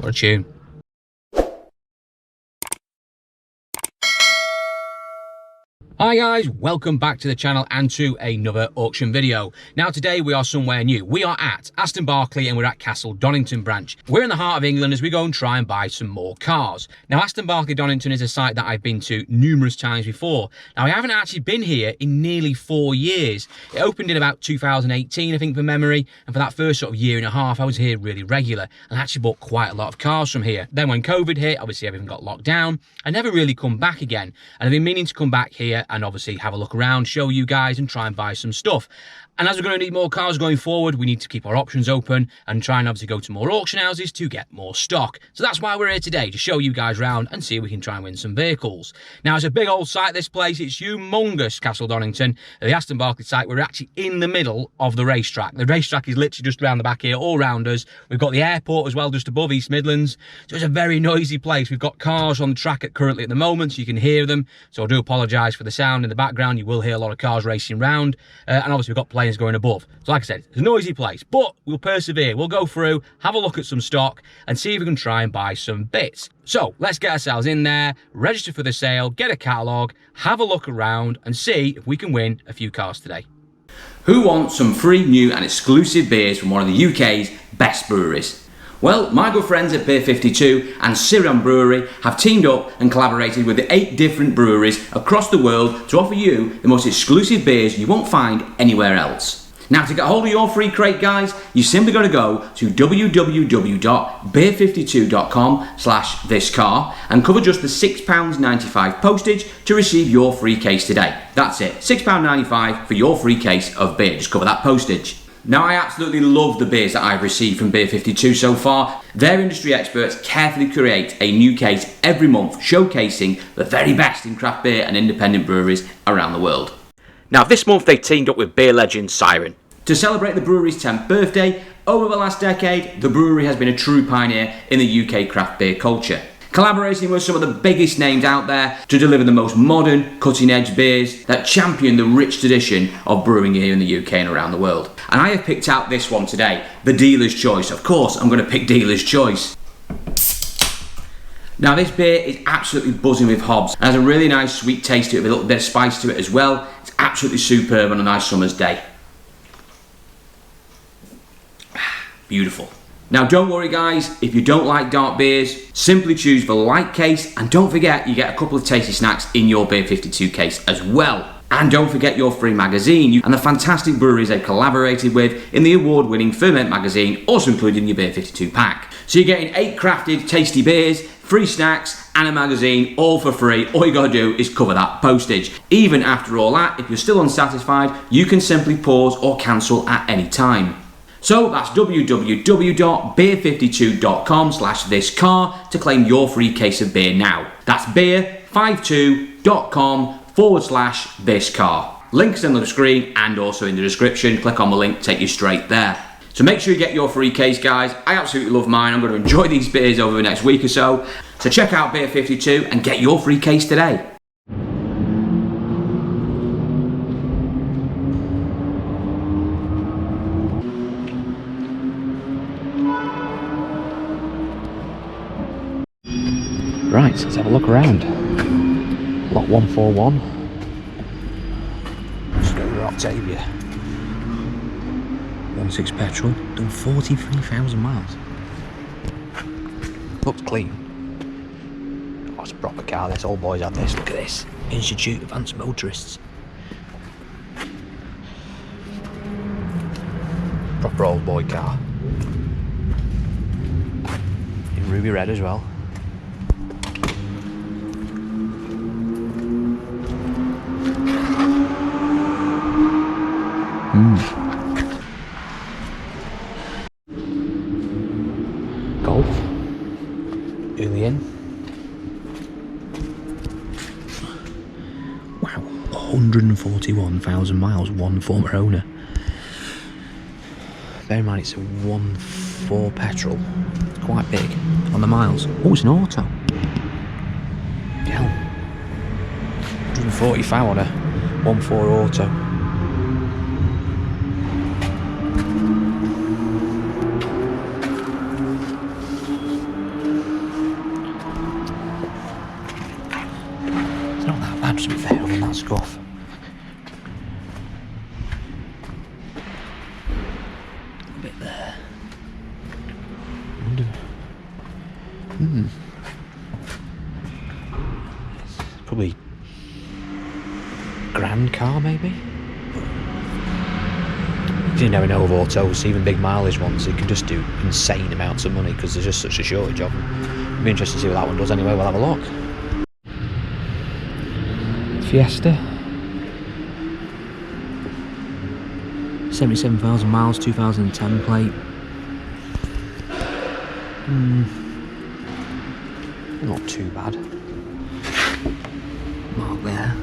What a tune. Hi guys, welcome back to the channel and to another auction video. Now today we are somewhere new. We are at Aston Barclay and we're at Castle Donnington branch. We're in the heart of England as we go and try and buy some more cars. Now Aston Barclay Donnington is a site that I've been to numerous times before. Now I haven't actually been here in nearly 4 years. It opened in about 2018 I think from memory, and for that first sort of year and a half I was here really regular and I actually bought quite a lot of cars from here. Then when COVID hit, obviously everything got locked down. I never really come back again, and I've been meaning to come back here and obviously have a look around, show you guys and try and buy some stuff. And as we're going to need more cars going forward, we need to keep our options open and try and obviously go to more auction houses to get more stock. So that's why we're here today, to show you guys around and see if we can try and win some vehicles. Now it's a big old site, this place. It's humongous, Castle Donnington. The Aston Barclay site, we're actually in the middle of the racetrack. The racetrack is literally just around the back here, all round us. We've got the airport as well, just above East Midlands. So it's a very noisy place. We've got cars on the track currently at the moment, so you can hear them. So I do apologise for the sound in the background. You will hear a lot of cars racing round. And obviously we've got planes going above. So like I said, it's a noisy place, but we'll persevere. We'll go through, have a look at some stock and see if we can try and buy some bits. So let's get ourselves in there, register for the sale, get a catalogue, have a look around and see if we can win a few cars today. Who wants some free, new and exclusive beers from one of the UK's best breweries? Well, my good friends at Beer 52 and Syrian Brewery have teamed up and collaborated with the 8 different breweries across the world to offer you the most exclusive beers you won't find anywhere else. Now, to get hold of your free crate, guys, you simply got to go to www.beer52.com/thiscar and cover just the £6.95 postage to receive your free case today. That's it, £6.95 for your free case of beer. Just cover that postage. Now, I absolutely love the beers that I've received from Beer 52 so far. Their industry experts carefully create a new case every month, showcasing the very best in craft beer and independent breweries around the world. Now, this month they teamed up with beer legend Siren. To celebrate the brewery's 10th birthday, over the last decade, the brewery has been a true pioneer in the UK craft beer culture, collaborating with some of the biggest names out there to deliver the most modern, cutting-edge beers that champion the rich tradition of brewing here in the UK and around the world. And I have picked out this one today, the Dealer's Choice. Of course, I'm going to pick Dealer's Choice. Now, this beer is absolutely buzzing with hops. It has a really nice sweet taste to it, with a little bit of spice to it as well. It's absolutely superb on a nice summer's day. Beautiful. Now, don't worry guys, if you don't like dark beers, simply choose the light case, and don't forget you get a couple of tasty snacks in your Beer 52 case as well. And don't forget your free magazine and the fantastic breweries they've collaborated with in the award-winning Ferment magazine, also included in your Beer 52 pack. So you're getting 8 crafted tasty beers, free snacks and a magazine, all for free. All you gotta do is cover that postage. Even after all that, if you're still unsatisfied, you can simply pause or cancel at any time. So that's www.beer52.com/thiscar to claim your free case of beer now. That's beer52.com/thiscar. Links on the screen and also in the description. Click on the link, take you straight there. So make sure you get your free case, guys. I absolutely love mine. I'm going to enjoy these beers over the next week or so. So check out Beer 52 and get your free case today. Right, let's have a look around. Lot 141. Let's go to Octavia. 1.6 petrol, done 43,000 miles. Looks clean. Oh, it's a proper car, this. Old boys have this. Look at this. Institute Advanced Motorists. Proper old boy car. In ruby red as well. Golf. Early in. Wow, 141,000 miles, one former owner. Bear in mind it's a 1.4 petrol. It's quite big on the miles. Oh, it's an auto. Yeah. 145 on a 1.4 auto. off. A bit there. It's probably grand car maybe. You never know with autos, even big mileage ones, they can just do insane amounts of money because there's just such a shortage of them. It'll be interesting to see what that one does anyway. We'll have a look. Fiesta, 77,000 miles, 2010 plate. Not too bad. Mark there.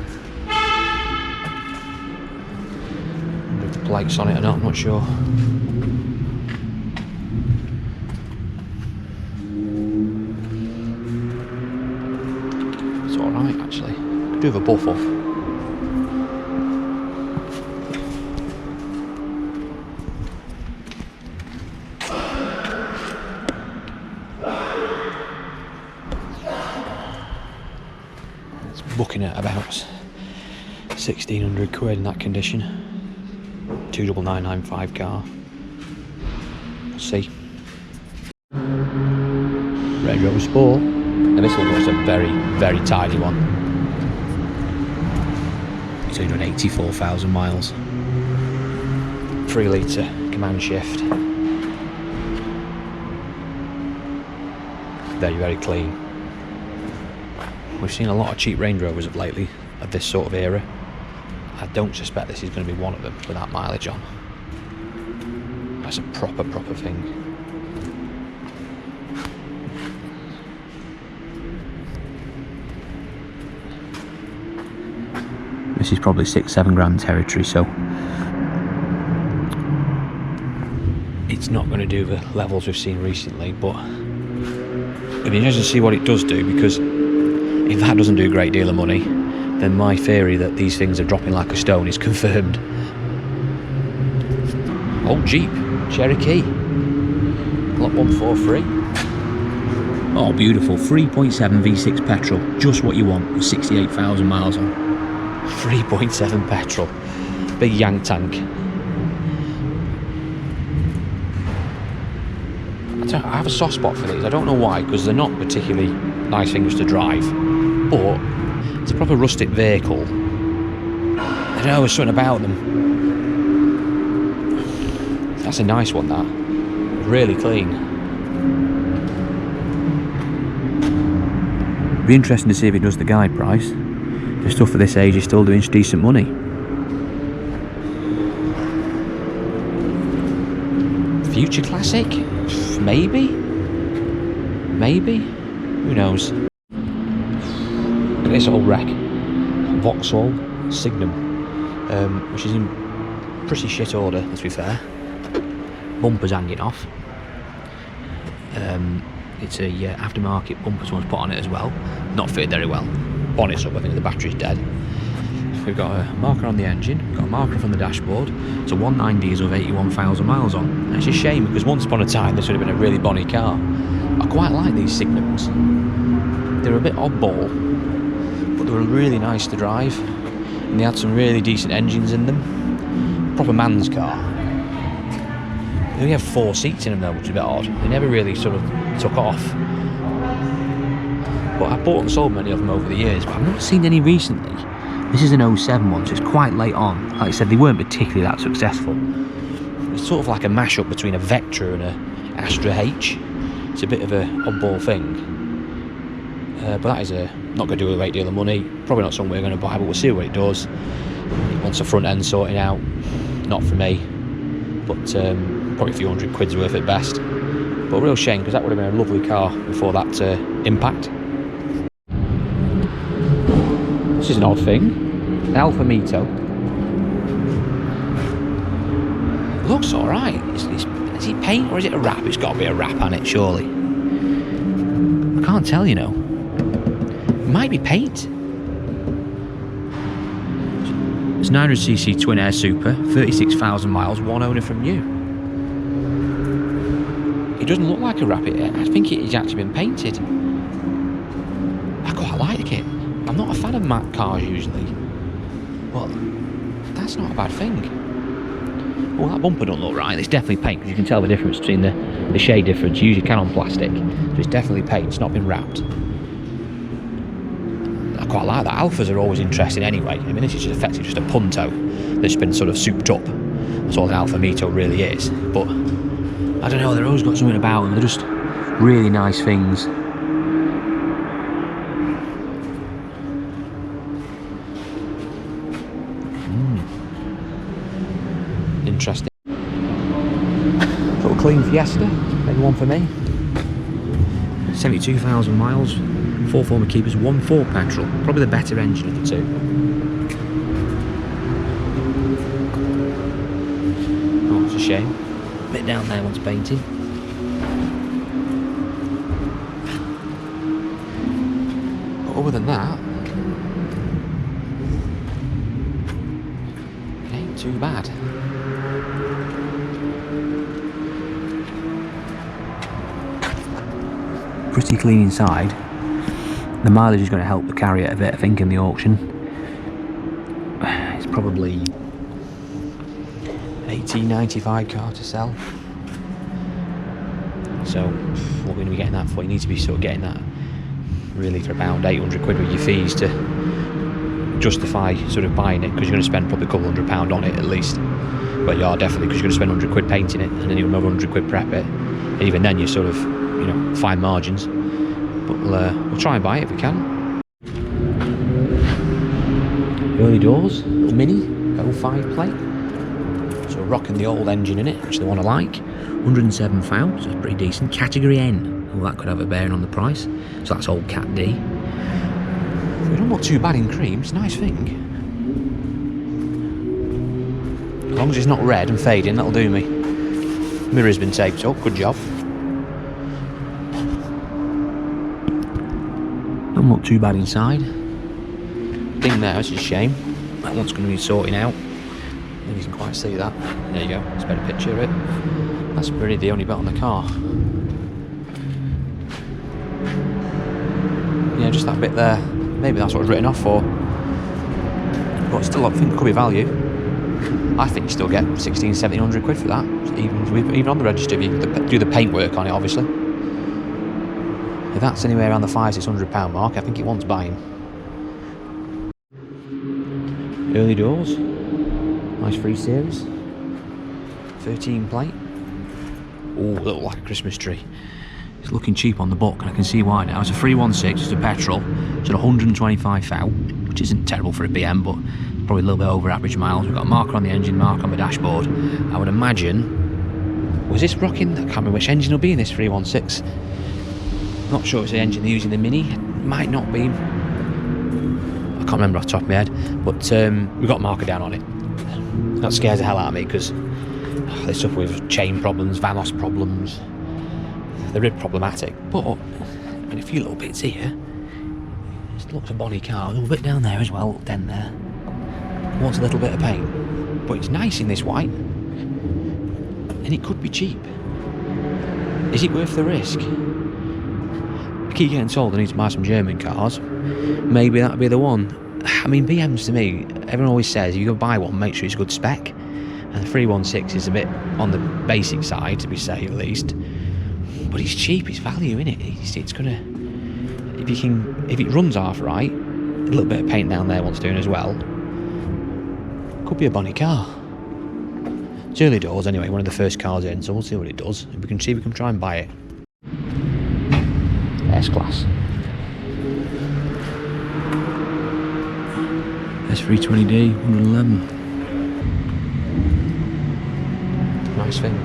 With the plates on it or not, I'm not sure. It's alright actually. Could do with a buff off. Booking at about 1,600 quid in that condition. 29995 car. We'll see. Range Rover Sport. Now this one was a very, very tidy one. 284,000 miles. 3 litre command shift. Very, very clean. We've seen a lot of cheap Range Rovers of lately, of this sort of era. I don't suspect this is going to be one of them with that mileage on. That's a proper thing. This is probably 6-7 grand territory, so it's not going to do the levels we've seen recently, but it'll be interesting to see what it does do, because if that doesn't do a great deal of money, then my theory that these things are dropping like a stone is confirmed. Old Jeep, Cherokee, lot 143. Oh, beautiful, 3.7 V6 petrol, just what you want with 68,000 miles on. 3.7 petrol, big yank tank. I have a soft spot for these. I don't know why, because they're not particularly nice things to drive, but it's a proper rustic vehicle. I don't know, there's something about them. That's a nice one, that. Really clean. Be interesting to see if it does the guide price. The stuff for this age is still doing decent money. Future classic? Maybe? Maybe? Who knows? Look at this old wreck. Vauxhall Signum, which is in pretty shit order, let's be fair. Bumpers hanging off. It's a aftermarket bumper someone's put on it as well. Not fitted very well. Bonnet's up, I think the battery's dead. We've got a marker on the engine, we've got a marker from the dashboard. It's a 1.9 diesel with 81,000 miles on. And it's a shame, because once upon a time this would have been a really bonny car. I quite like these Signums. They were a bit oddball, but they were really nice to drive. And they had some really decent engines in them. Proper man's car. They only have 4 seats in them though, which is a bit odd. They never really sort of took off. But I've bought and sold many of them over the years, but I've not seen any recently. This is an 07 one, so it's quite late on. Like I said, they weren't particularly that successful. It's sort of like a mashup between a Vectra and a Astra H. It's a bit of a oddball thing. But that is not going to do a great deal of money. Probably not something we're going to buy, but we'll see what it does. Once the front end sorting out, not for me. But probably a few hundred quid's worth at best. But a real shame, because that would have been a lovely car before that impact. This is an odd thing. An Alfa Mito. Looks alright. Is it paint or is it a wrap? It's got to be a wrap on it, surely. I can't tell, you know. It might be paint. It's 900cc twin air super, 36,000 miles, one owner from new. It doesn't look like a wrap. I think it has actually been painted. I quite like it. I'm not a fan of matte cars usually. but that's not a bad thing. Well, that bumper don't look right. It's definitely paint, because you can tell the difference between the shade difference. You usually can on plastic, so it's definitely paint. It's not been wrapped. I quite like that. Alphas are always interesting anyway. I mean, this is just effectively just a punto that's been sort of souped up. That's all an Alfa Mito really is. But I don't know, they've always got something about them. They're just really nice things. Interesting. Little clean Fiesta, maybe one for me. 72,000 miles, 4 former keepers, 1.4 petrol. Probably the better engine of the two. Oh, it's a shame. Bit down there once painted. But other than that, it ain't too bad. Pretty clean inside. The mileage is going to help the carry it a bit, I think, in the auction. It's probably 1895 car to sell. So what we're going to be getting that for? You need to be sort of getting that really for about 800 quid with your fees to justify sort of buying it, because you're going to spend probably a couple £100 on it at least. But you are definitely, because you're going to spend 100 quid painting it, and then another 100 quid prep it. And even then you're sort of, you know, fine margins. But we'll try and buy it if we can. Early doors, little Mini 05 plate. So rocking the old engine in it, which they want to like. 107 thou, so it's pretty decent. Category N, well, that could have a bearing on the price. So that's old Cat D. It don't look too bad in cream, it's a nice thing. As long as it's not red and fading, that'll do me. Mirror's been taped up, good job. Don't look too bad inside. Thing there, it's a shame. That one's going to be sorting out. Maybe you can quite see that. There you go, it's a better picture of it. That's really the only bit on the car. Yeah, just that bit there. Maybe that's what it's written off for. But still, I think it could be value. I think you still get 1,600–1,700 quid for that. Even on the register, if you do the paint work on it, obviously. If that's anywhere around the £500–600 mark, I think it wants buying. Early doors. Nice 3 Series. 13 plate. Oh, it looked like a Christmas tree. It's looking cheap on the book, and I can see why now. It's a 316, it's a petrol. It's at 125 thou, which isn't terrible for a BM, but probably a little bit over average miles. We've got a marker on the engine, marker on the dashboard. I would imagine... Was this rocking? I can't remember which engine will be in this 316. Not sure it's the engine they're using the Mini. It might not be. I can't remember off the top of my head. But we've got a marker down on it. That scares the hell out of me, because they suffer with chain problems, Vanos problems. They're really problematic. But, I mean, a few little bits here. It looks a bonny car. A little bit down there as well, down there. Wants a little bit of paint. But it's nice in this white. And it could be cheap. Is it worth the risk? I keep getting told I need to buy some German cars. Maybe that'll be the one. I mean, BMs to me, everyone always says, if you go buy one, make sure it's good spec. And the 316 is a bit on the basic side, to be safe at least. But it's cheap, it's value, isn't it? It's gonna... If it runs half right, a little bit of paint down there wants doing as well. Could be a bonny car. It's early doors anyway, one of the first cars in, so we'll see what it does. If we can see if we can try and buy it. S-Class. S320D, 111. Nice thing.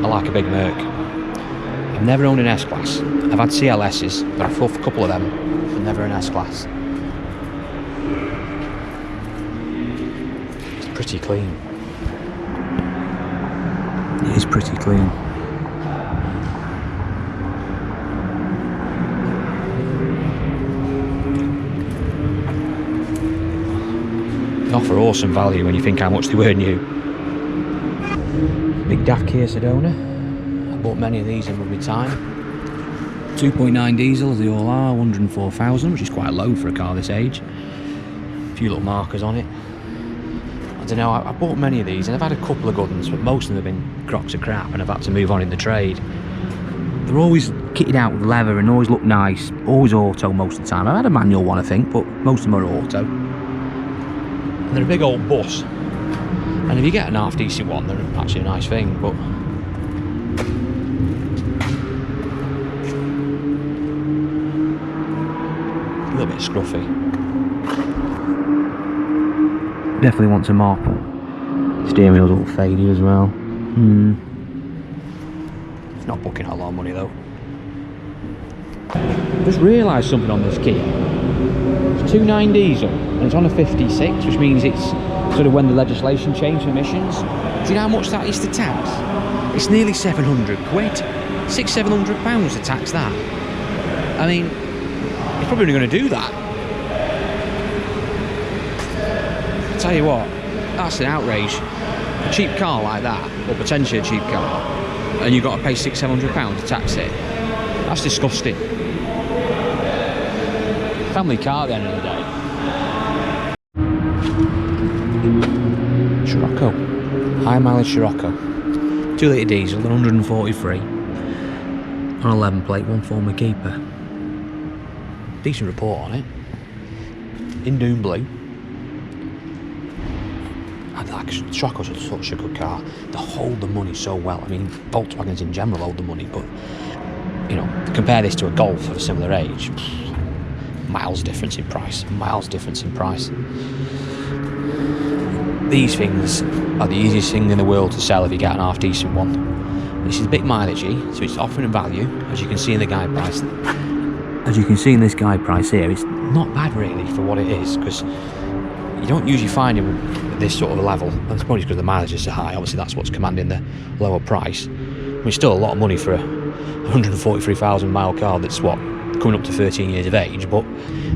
I like a big Merc. I've never owned an S-Class. I've had CLS's, but I've fought a couple of them, but never an S-Class. It's pretty clean. It is pretty clean. They offer awesome value when you think how much they were new. Big daft Kia Sedona. I bought many of these in with my time. 2.9 diesel as they all are, 104,000, which is quite low for a car this age. A few little markers on it. I don't know, I bought many of these and I've had a couple of good ones, but most of them have been crocks of crap and I've had to move on in the trade. They're always kitted out with leather and always look nice, always auto most of the time. I've had a manual one I think, but most of them are auto. And they're a big old bus. And if you get an half decent one, they're actually a nice thing, but a little bit scruffy. Definitely want to mop. Steering wheel's all faded as well. It's not booking a lot of money though. Just realised something on this Kia. It's 2.9 diesel and it's on a 56, which means it's sort of when the legislation changed for emissions. Do you know how much that is to tax? It's nearly 700 quid. £600–700 to tax that. I mean, you're probably only going to do that. I'll tell you what, that's an outrage. A cheap car like that, or potentially a cheap car, and you've got to pay £600–700 to tax it. That's disgusting. Family car at the end of the day. Scirocco. High mileage Scirocco. 2 litre diesel, 143. On 11 plate, 1 former keeper. Decent report on it. In Doom Blue. I'd like Scirocco's such a good car. They hold the money so well. I mean, Volkswagens in general hold the money, but you know, compare this to a Golf of a similar age. Miles difference in price. Miles difference in price. These things are the easiest thing in the world to sell if you get an half decent one. This is a bit mileagey, so it's offering a value, as you can see in the guide price. As you can see in this guide price here, it's not bad really for what it is, because you don't usually find them at this sort of level. That's probably because the mileage is so high. Obviously that's what's commanding the lower price. I mean, it's still a lot of money for a 143,000 mile car that's what, coming up to 13 years of age, but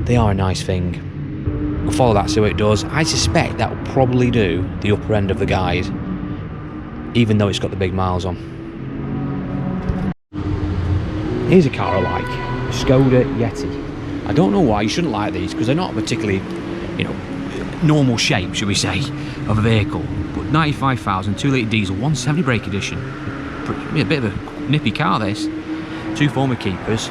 they are a nice thing. We'll follow that, see what it does. I suspect that will probably do the upper end of the guide, even though it's got the big miles on. Here's a car I like, Skoda Yeti. I don't know why you shouldn't like these, because they're not particularly, you know, normal shape, should we say, of a vehicle. But 95,000, 2 litre diesel, 170 brake edition. A bit of a nippy car this. 2 former keepers.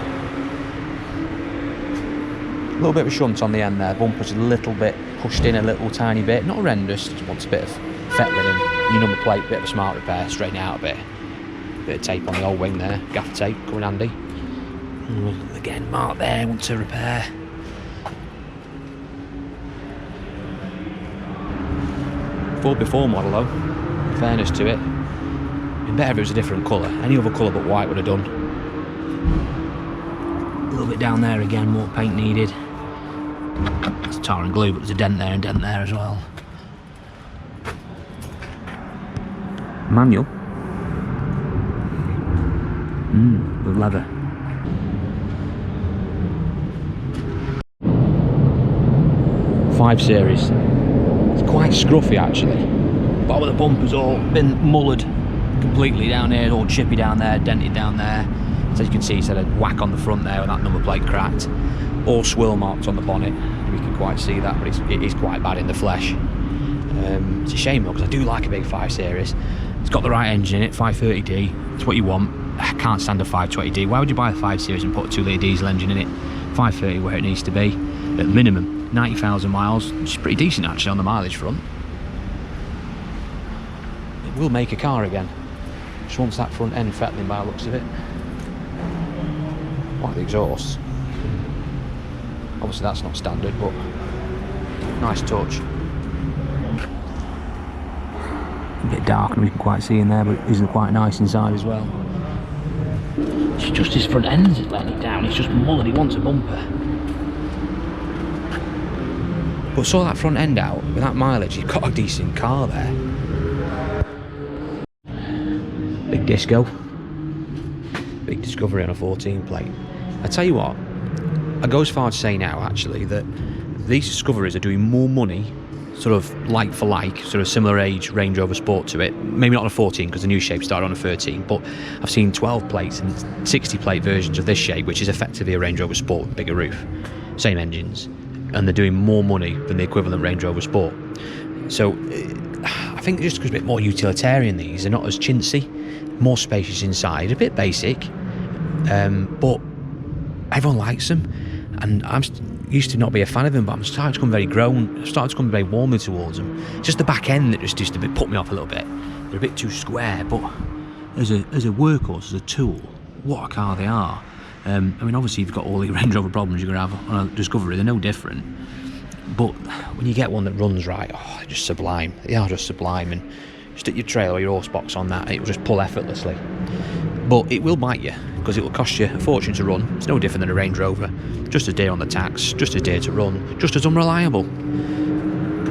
A little bit of a shunt on the end there. Bumper's a little bit pushed in a little tiny bit. Not horrendous, just wants a bit of fettling in. New number plate, bit of a smart repair, straighten it out a bit. Bit of tape on the old wing there, gaffer tape, coming handy. Again, mark there, want to repair. Ford before model though, in fairness to it. It'd be better if it was a different colour. Any other colour but white would have done. A little bit down there again, more paint needed. It's tar and glue, but there's a dent there and dent there as well. Manual. With leather. Five Series. It's quite scruffy actually. Bottom of the bumper's all been mullered completely down here, all chippy down there, dented down there. So you can see it's had a whack on the front there with that number plate cracked. All swirl marks on the bonnet. We can quite see that, but it is quite bad in the flesh. It's a shame though, because I do like a big 5 Series. It's got the right engine in it, 530D. It's what you want. I can't stand a 520D. Why would you buy a 5 Series and put a 2 litre diesel engine in it? 530 where it needs to be. At minimum, 90,000 miles, which is pretty decent actually on the mileage front. It will make a car again. Just wants that front end fettling by the looks of it. Like the exhaust. Obviously that's not standard, but nice touch. A bit dark and we can quite see in there, but it isn't quite nice inside as well. It's just his front end is letting it down. It's just mullered. He wants a bumper. But saw that front end out with that mileage, you've got a decent car there. Big disco. Big Discovery on a 14 plate. I tell you what, I go as far to say now actually that these Discoveries are doing more money sort of like for like, sort of similar age Range Rover Sport to it. Maybe not on a 14 because the new shape started on a 13, but I've seen 12 plates and 60 plate versions of this shape, which is effectively a Range Rover Sport with bigger roof, same engines, and they're doing more money than the equivalent Range Rover Sport. So I think just because a bit more utilitarian, these are not as chintzy, more spacious inside, a bit basic, but everyone likes them, and I'm used to not be a fan of them, but I'm starting to become very warmly towards them. Just the back end that just a bit put me off a little bit. They're a bit too square, but as a workhorse, as a tool, what a car they are. I mean, obviously you've got all the Range Rover problems you're going to have on a Discovery, they're no different. But when you get one that runs right, oh, they're just sublime. They are just sublime, and stick your trailer or your horse box on that, it will just pull effortlessly. But it will bite you, because it will cost you a fortune to run. It's no different than a Range Rover. Just as dear on the tax, just as dear to run, just as unreliable.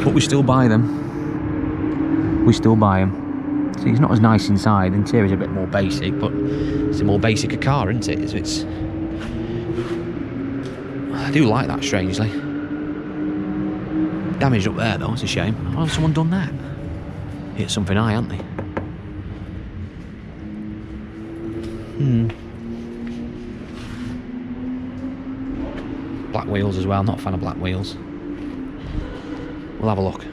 But we still buy them. We still buy them. See, it's not as nice inside. The interior's a bit more basic, but it's a more basic a car, isn't it? It's I do like that, strangely. Damaged up there though, it's a shame. Why hasn't someone done that? Hit something high, haven't they? Black wheels as well, not a fan of black wheels. We'll have a look.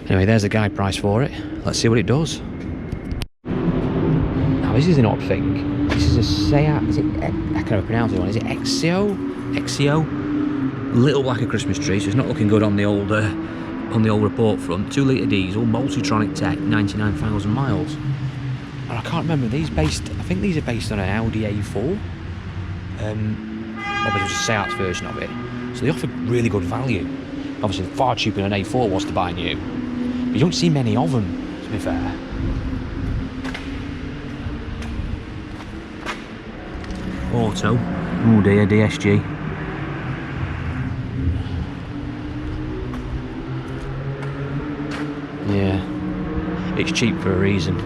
Anyway, there's the guide price for it. Let's see what it does. Now this is an odd thing. This is a Seat, is it, I can't even pronounce it one, is it Exio? Little black a Christmas tree, so it's not looking good on the old report front. 2 litre diesel, multitronic tech, 99,000 miles. And I can't remember, I think these are based on an Audi A4. Obviously it was a Seat's version of it. So they offer really good value. Obviously far cheaper than an A4 was to buy new. But you don't see many of them, to be fair. Auto. Oh dear, DSG. Yeah, it's cheap for a reason.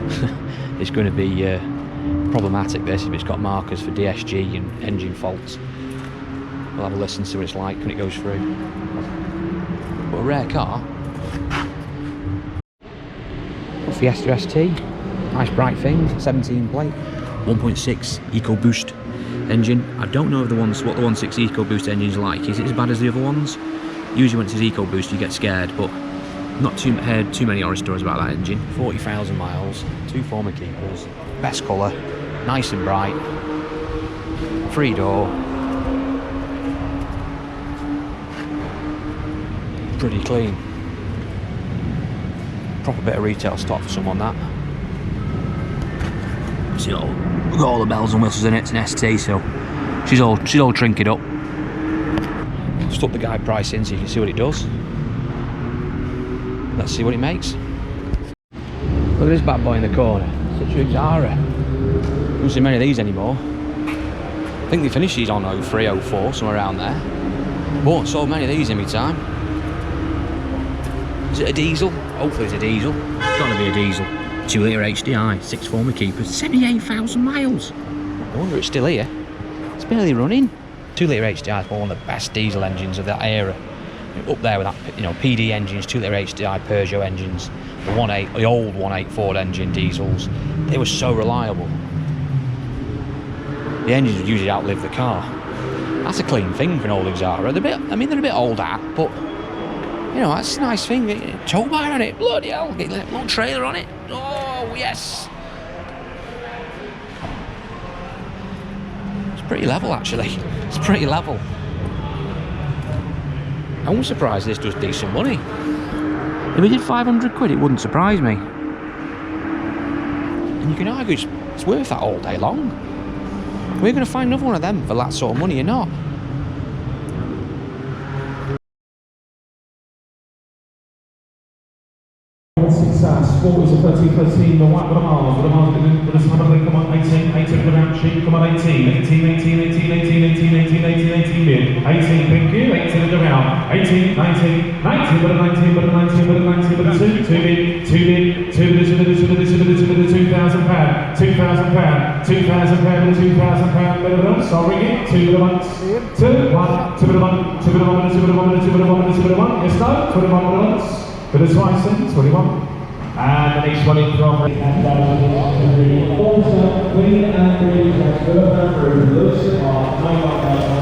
It's going to be problematic this if it's got markers for DSG and engine faults. We'll have a listen to what it's like when it goes through. But a rare car. Fiesta ST, nice bright thing, 17 plate, 1.6 EcoBoost engine. I don't know if what the 1.6 EcoBoost engine's like. Is it as bad as the other ones? Usually when it says EcoBoost you get scared, but not heard too many horror stories about that engine. 40,000 miles, 2 former keepers, best colour, nice and bright, 3-door, pretty clean. Proper bit of retail stock for someone that. See, we've got all the bells and whistles in it. It's an ST, so she's all trinket up. Just up the guide price in so you can see what it does. Let's see what it makes. Look at this bad boy in the corner. Citroen Zara. Don't see many of these anymore. I think they finished these on 03, 04, somewhere around there. Bought so many of these in my time. Is it a diesel? Hopefully it's a diesel. It's got to be a diesel. 2 litre HDI, 6 former keepers, 78,000 miles. I wonder it's still here. It's barely running. 2 litre HDI is one of the best diesel engines of that era. Up there with that, PD engines, 2 litre HDI Peugeot engines, the old 1.8 Ford engine diesels. They were so reliable. The engines would usually outlive the car. That's a clean thing for an old Xara. They're a bit old at, but that's a nice thing. Tow bar on it, bloody hell, get a little trailer on it. Oh yes. It's pretty level actually. It's pretty level. I'm surprised this does decent money. If it did 500 quid, it wouldn't surprise me. And you can argue it's worth that all day long. We're going to find another one of them for that sort of money or not. Sport is a 13, the white with a miles, come on, 18, with an sheet, come on, 18, mid, 18, thank you, 18 in the round, 18, 19, with a 19, with a 2 mid, 2 with a £2,000, £2,000 with a bill, sorry, 2 with a 1, 2 with a 1, 2 with a 1, 2 with a 1, 2 with a 1, 2 with a 1, 2 with a 1, 21, yes, no, 21 minutes. For the Tyson, 21. And the next one in from Queen and Green and Lewis are 91,000.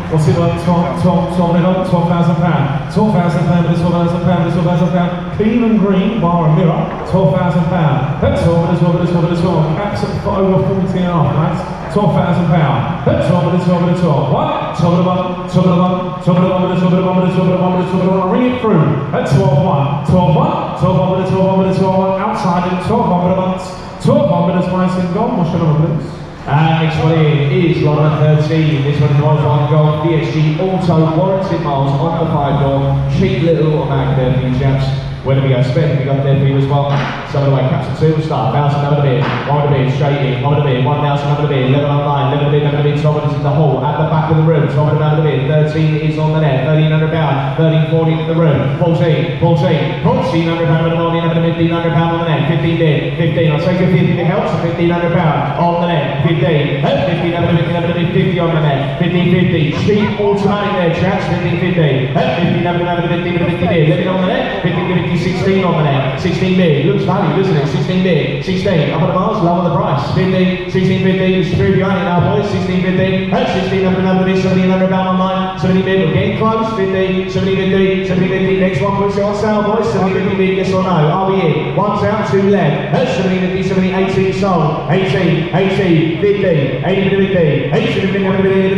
What's it like? 12,000 pounds. 12,000 pounds, this 12,000 pounds, this 12,000 pounds. Clean and green, bar and mirror, 12,000 pounds. That's all, this one, this one, this one. Caps at over 40 and a half, right? 12,000 pounds. That's all, this one, this one. What? 12 of the 1, 12 of the 1, 12 of the 1, 12 of the 1, 12 of the 1, 12 of the 1. Ring it through. That's 12-1, 12-1, 12 12 12 outside it, 12 minutes, 12 minutes, nice and gone. What's your number, please? And next one in is lot number 13. This one is one gold DSG Auto warranted miles on the 5-door. Cheap little amount there for you chaps. Where do we go? Spec, we got there for you as well. Some of the way, Captain 2 will start. 1,000 over the bid, 1 over the bid, straight in, over the bid, 1,000 over the bid, 11 online, 11 over the bid, over the bid, 12 is in the hole, at the back of the room, 12 over the bid, 13 is on the net, 1,300 pound, 13, 14 in the room, 14, 14, 1,400 pound over the morning, over the mid, 1,500 pound on the net, 15 bid, 15, I'll take a 50 if it helps, 1,500 pound on the net, 15, 15 over the bid, 50 on the net, 15, 50, cheap automatic there, chaps, 15, 50, 15 over the bid, 50 bid, 11 on the net, 15, 16 on the net, 16 bid, looks value, doesn't it? 16 bid, 16, up on the miles, low on the price, 50, 16, 50, through behind it now boys, 16, 50, 16 up and over the bid, 1,700 pound online, 70 bid, we're getting close, 50, 70, 50, 70, 50, next one puts it on sale boys, 70, 50 bid, yes or no, are we in? One's out, two left, 70, 50, 70, 18 sold, 18, 80, 50, 80, 50, 80, 50,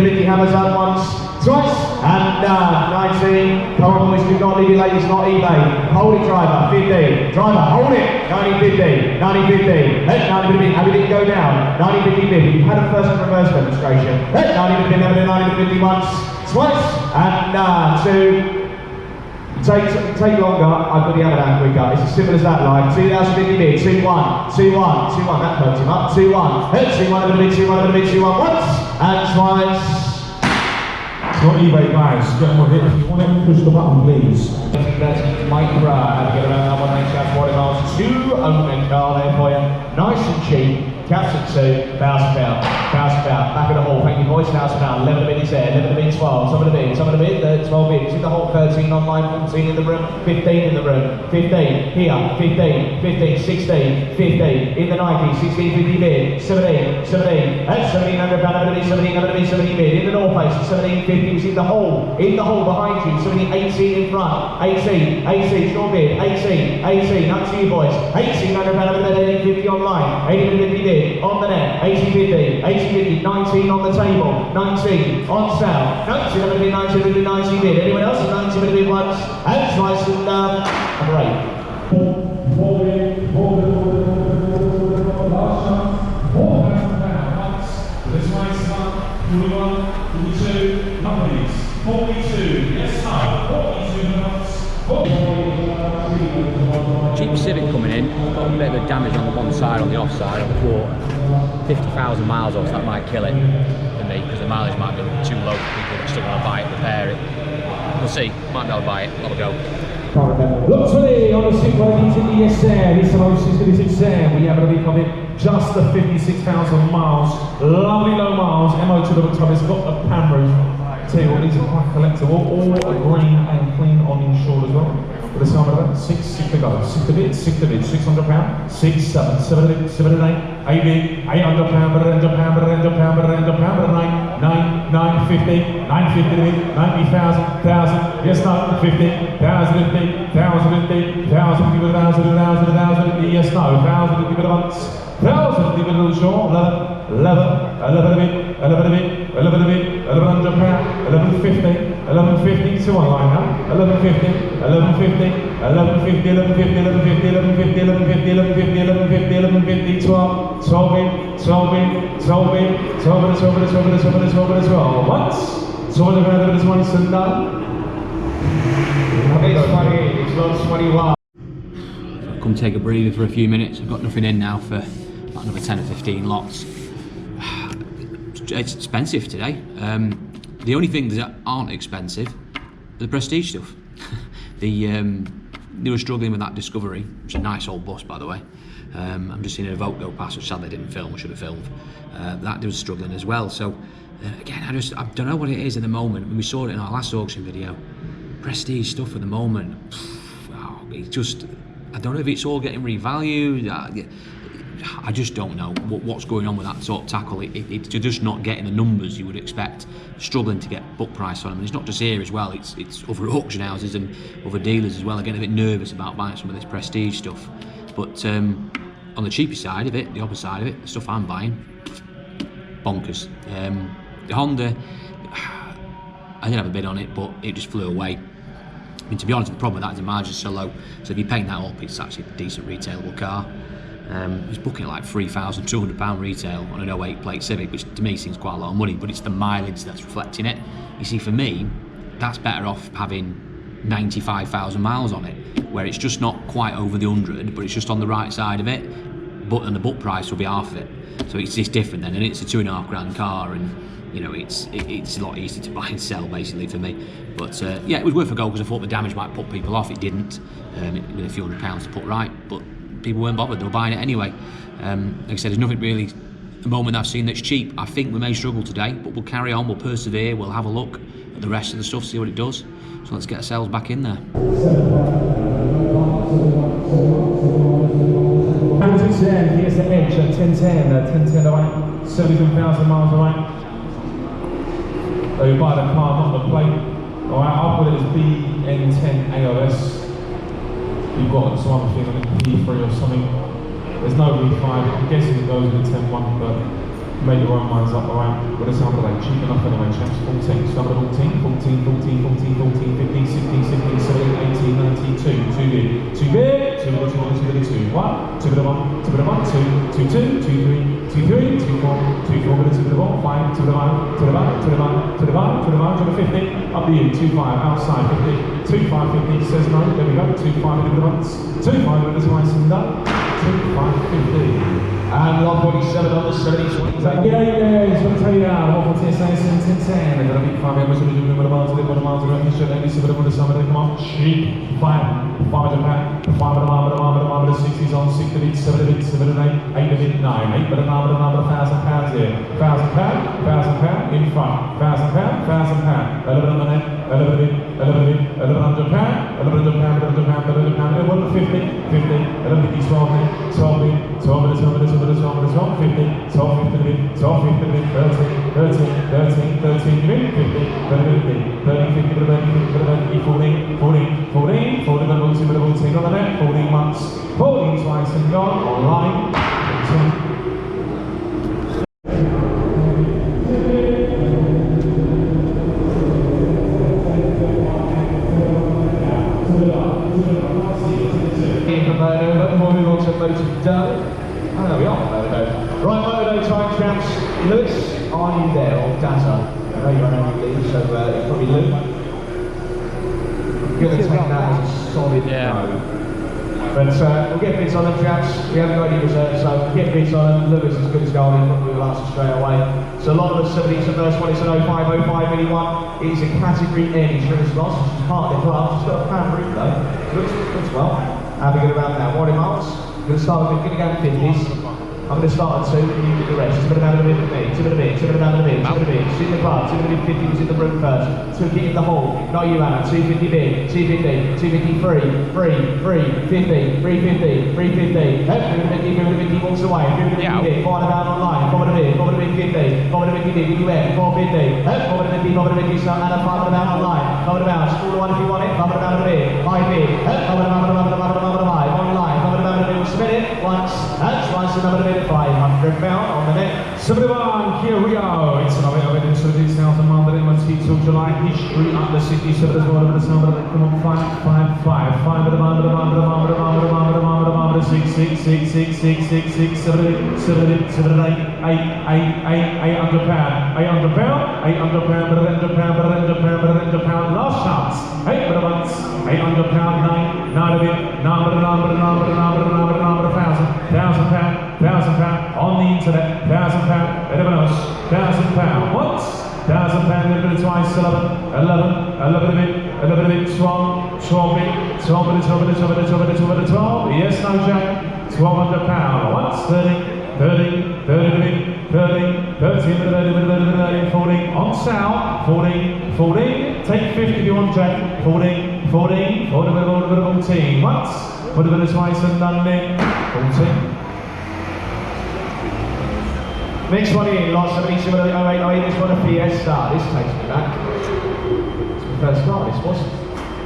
50, hammers up once, twice, and 19. Come on boys, do not leave it late, it's not eBay. Hold it driver, 50. Driver, hold it. 1950, 1950. Let 1950, have it go down. 1950, you had a first and reverse demonstration. Let 1950, 1950 once, twice, and 2. Take longer, I put the hammer down quicker. It's as simple as that, like 2050 bid, 2 1, 2 1, 2 1, that hurts him up, 2 1, 2 1 over the bid, 2 1 over the bid, 2 1 once, and twice. It's not eBay guys, get on with it. If you want it, push the button please. That's Micra, how to get around that one, thanks guys, 40 miles, 2 opening car there for you, nice and cheap. Captain 2, 1,000 pound, 1,000 pound, back of the hall, thank you boys, 1,000 pound, 11 of it is there, 11 of it 12, some of the bid, 12 bid, it's in the hole, 13 online, 14 in the room, 15 in the room, 15, here, 15, 15, 16, 15, in the Nike, 16, 50 bid, 17, 17, that's 1,700 pound, 17, 17 bid, in the North Face, 17, 50 is in the hole behind you, 17, 18 in front, 18, 18, your bid, 18, 18, up to you boys, 1,800 pound, 50 online, 80, 50 bid, on the net, 80-50, 80-50, 19 on the table, 19 on sale, 19 90 bid, anyone else? 90 bid once, and twice, and number 8. This one's 41, 42, numbers, 42, yes, no, 42 minutes. Jeep Civic coming in, got a bit of damage on the one side, on the off side, on the quarter. 50,000 miles off, so that might kill it for me, because the mileage might be too low for people that still want to buy it, repair it. We'll see, might be able to buy it, have a go. Look today on the Super yes sir, this is sir. We have a bit of it, just the 56,000 miles, lovely low miles, MO to the top, it's got a pan roof. Tell you what, these are quite collectible, all green and clean on insured as well. For the sum of that, 6 to go, 6 to bid, 600 pound, 6, 7, 7, 8, 800 pound, 800 pound, 800 pound, 800 pound, 950, 90,000, 1,000, yes, no, 50, 1,000, 50, 1,050, 1,000, give it 1,000, yes, no, 1,000, give it a month, 1,000, give it a little short, 11 a bit, 1,100 pound, 1150, 1150, 2 online now, 1150, 1150, 1150, 1150, 1150, 1150, 1150, 1150, 1150, 12, 12 in, 12 in, 12 in, 12 in, 12 in, 12 in, 12 in, 12 in, 12 once, 12 in, 12 in, this one is done. It's 20, it's lots 21. I've come take a breather for a few minutes. I've got nothing in now for about another 10 or 15 lots. It's expensive today. The only things that aren't expensive are the prestige stuff. They were struggling with that Discovery, which is a nice old bus, by the way. I'm just seeing a Evoque go past, which sadly I didn't film, I should have filmed. That was struggling as well. So again, I don't know what it is at the moment. When we saw it in our last auction video, prestige stuff at the moment, it's just, I don't know if it's all getting revalued. I just don't know what's going on with that sort of tackle. It's just not getting the numbers you would expect. Struggling to get book price on them. And it's not just here as well, it's other auction houses and other dealers as well are getting a bit nervous about buying some of this prestige stuff. But on the cheaper side of it, the opposite side of it, the stuff I'm buying, bonkers. The Honda, I didn't have a bid on it, but it just flew away. I mean, to be honest, the problem with that is the margin's so low. So if you paint that up, it's actually a decent retailable car. He's booking at like £3,200 retail on an 08 plate Civic, which to me seems quite a lot of money, but it's the mileage that's reflecting it. You see, for me, that's better off having 95,000 miles on it, where it's just not quite over the 100, but it's just on the right side of it, and the book price will be half of it. So it's just different then, and it's a £2.5 car, and you know, it's a lot easier to buy and sell basically for me. But yeah, it was worth a go because I thought the damage might put people off. It didn't, with a few £100 to put right, but people weren't bothered, they were buying it anyway. Like I said, there's nothing really at the moment I've seen that's cheap. I think we may struggle today, but we'll carry on, we'll persevere, we'll have a look at the rest of the stuff, see what it does. So let's get ourselves back in there. Here's the edge at 1010 away, 77,000 miles away. So you buy the car, not the plate. Alright, I'll put it as BN10 AOS. You've got some other thing on it, P3 or something. There's no V5, I'm guessing it goes with the 10-1, but make your own minds up, alright? But it's number like cheap enough anyway, chaps. 14, so number 14, 14, 14, 14, 14, 15, 16, 17, 18, 19, 2 bid, 2 bid, 2 bid, 2 bid, 2 bid, 2 1, 2 bid, 1, 2 bid, 1, 2, 2, 2, 2, 3, 2, 3, 2, 4, 2, 4 bid, 2 bid, 1, 5, 2 bid, 1, 2 bid, 1, 2 bid, 1, 2 bid, 1, 2 bid, 1, 2 bid, 50, up the in, 2 5, outside 50, 2 5, 50, says no, there we go, 2 5 bid, 1, 2 5 bid, this one's done, 2 5, 50. And 147 on the 70s. Yeah, it's going to tell you now, 140, 10, and then a big 5 members will be doing the miles, the miles, the rest of the summer, the summer, come on, cheap, 5 of the 60s on, 6 of it, 7 of it, 7 of 8, 8 of it, 9, 8, but another £1,000 here, £1,000, in front, £1,000, £1,000, 11 on the net, 11 of it, 11 of it, £1,100, 11 50, 50, 11 50, 12 minutes, 12 minutes, 12 minutes, 12 minutes, 12 minutes, 12 minutes, 12 50, 12 50, 12 50, 13, 13, 13, 50, 30, 50, 30, 50, 14, 14, 14, 14, on the net, 14 months, 14 twice and gone, online, 10. Right, Moto Timestraps, Lewis, are you there, or Dazza? I know you're on leave, so it's probably Luke. I'm going to take that as a solid no. But we'll get bits on them, chaps. We haven't got any reserves, so we'll get bits on them. Lewis is good as gold, we will answer straight away. So a lot of the 70s, the first one is an 05, 05 mini one. It is a category N insurance loss, which is part of the class. It's got a pan roof though. Looks well. Have a good about that. 40 miles. We're going to start with, going to go in 50s. I'm going to start at 2 and you do the rest. 2 minutes out of the bit with me, 2 minutes, 2 minutes out of the bit, 2 minutes, in the car, 2 minutes 50 was in the room first, 2 kick in the hole, not you Anna, 250 bid, 250, 250 free, 50, 350, 350, 350 walks away, 350 bid, 4 about online, 4 bid, 4 bid 50, 4 bid 50, you win, 450, 4 bid 50, 4 bid 50, so Anna 5 about online, 5 about, school one if you want it, 5 about a bid, 5 bid, 5 about online, 5 about a bid, spin it, once, another bid, £500 on the net. 71, here we go. It's another event in 17,000 miles that MOT till July. History under 67 as well. Over the summer, come on, 5, 5, 5, 5 at the moment, 6, 6, 6, 6, 6, 6, 6, 7, 8, 7, 8, 7, 8, 800 pound, 800 pound, 800 pound, £100, last chance, 8 for the months, 800 pound, 9 of it, number, £1,000 on the internet, £1,000, anyone else, £1,000 once, £1,000, a bit twice, 11 of it, 12 yes, no Jack, £1,200 once, 30, 13, 13, 14, on south, 14, 14, take 50 if you want, Jack, 14, 14, 14, once, put a bit of twice and done then, 14. Next one in, lot 77, 08, 08, this one a Fiesta. This takes me back. It's my first car, this was.